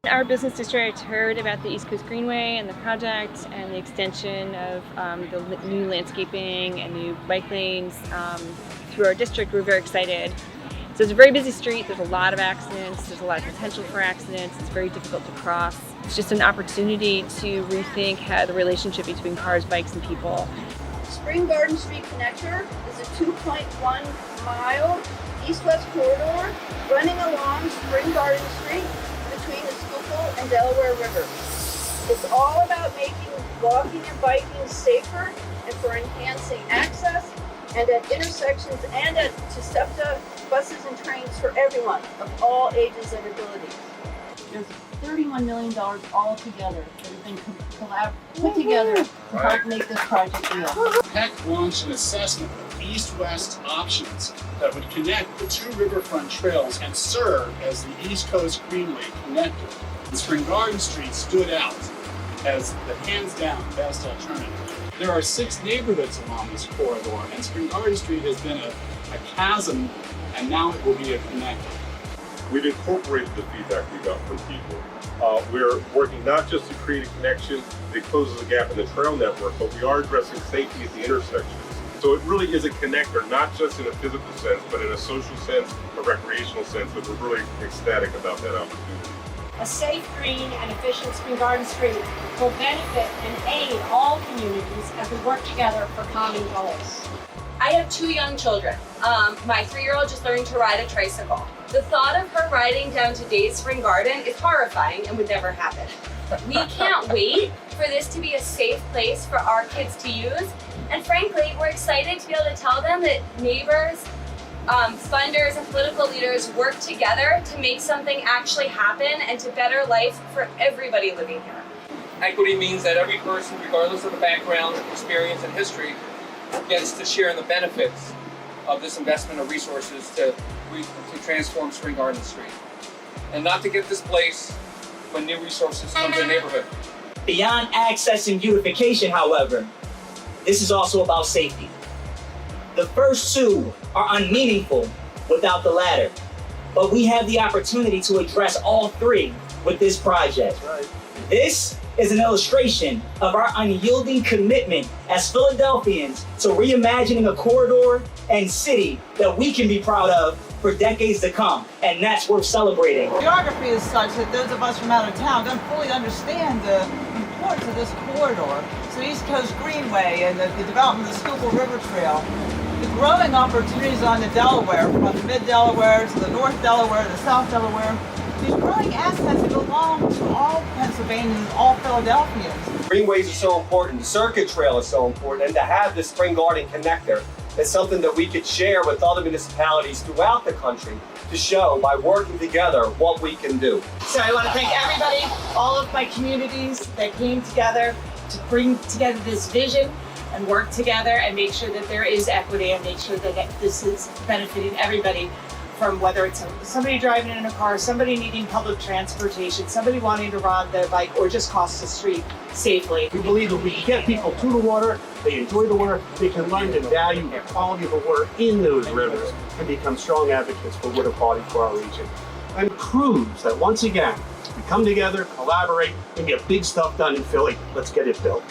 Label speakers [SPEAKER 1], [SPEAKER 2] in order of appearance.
[SPEAKER 1] Our business district heard about the East Coast Greenway and the project and the extension of the new landscaping and new bike lanes through our district. We're very excited. So it's a very busy street. There's a lot of accidents. There's a lot of potential for accidents. It's very difficult to cross. It's just an opportunity to rethink how the relationship between cars, bikes, and people.
[SPEAKER 2] Spring Garden Street Connector is a 2.1-mile east-west corridor running along Spring Garden Street between the Schuylkill and Delaware River. It's all about making walking and biking safer and for enhancing access, and at intersections and at TSEPTA buses and trains for everyone of all ages and abilities. There's $31 million all together that have been put together to help make this project real.
[SPEAKER 3] PEC launched an assessment of east-west options that would connect the two riverfront trails and serve as the East Coast Greenway connector. The Spring Garden Street stood out as the hands-down best alternative. There are 6 neighborhoods along this corridor, and Spring Garden Street has been a chasm, and now it will be a connector.
[SPEAKER 4] We've incorporated the feedback we got from people. We're working not just to create a connection that closes the gap in the trail network, but we are addressing safety at the intersections. So it really is a connector, not just in a physical sense, but in a social sense, a recreational sense, that we're really ecstatic about that opportunity.
[SPEAKER 5] A safe, green, and efficient Spring Garden Street will benefit and aid all communities as we work together for common goals.
[SPEAKER 6] I have 2 young children. My 3-year-old just learned to ride a tricycle. The thought of her riding down today's Spring Garden is horrifying and would never happen. We can't wait for this to be a safe place for our kids to use. And frankly, we're excited to be able to tell them that neighbors, funders, and political leaders work together to make something actually happen and to better life for everybody living here.
[SPEAKER 7] Equity means that every person, regardless of the background, experience, and history, gets to share in the benefits of this investment of resources to transform Spring Garden Street, and not to get displaced when new resources come to the neighborhood.
[SPEAKER 8] Beyond access and beautification, however, this is also about safety. The first 2 are unmeaningful without the latter, but we have the opportunity to address all 3 with this project.
[SPEAKER 4] Right.
[SPEAKER 8] This is an illustration of our unyielding commitment as Philadelphians to reimagining a corridor and city that we can be proud of for decades to come, and that's worth celebrating.
[SPEAKER 9] Geography is such that those of us from out of town don't fully understand the importance of this corridor. So the East Coast Greenway and the development of the Schuylkill River Trail, the growing opportunities on the Delaware, from the mid-Delaware to the North Delaware to the South Delaware, these growing assets that belong to all Pennsylvanians and all Philadelphians.
[SPEAKER 10] Greenways are so important, the circuit trail is so important, and to have this Spring Garden connector is something that we could share with other municipalities throughout the country to show by working together what we can do.
[SPEAKER 5] So I want to thank everybody, all of my communities that came together to bring together this vision and work together and make sure that there is equity and make sure that this is benefiting everybody, from whether it's somebody driving in a car, somebody needing public transportation, somebody wanting to ride their bike, or just cross the street safely.
[SPEAKER 11] We believe that we can get people to the water, they enjoy the water, they can learn to value the quality of the water in those rivers and become strong advocates for water quality for our region. And proves that once again, we come together, collaborate, and get big stuff done in Philly. Let's get it built.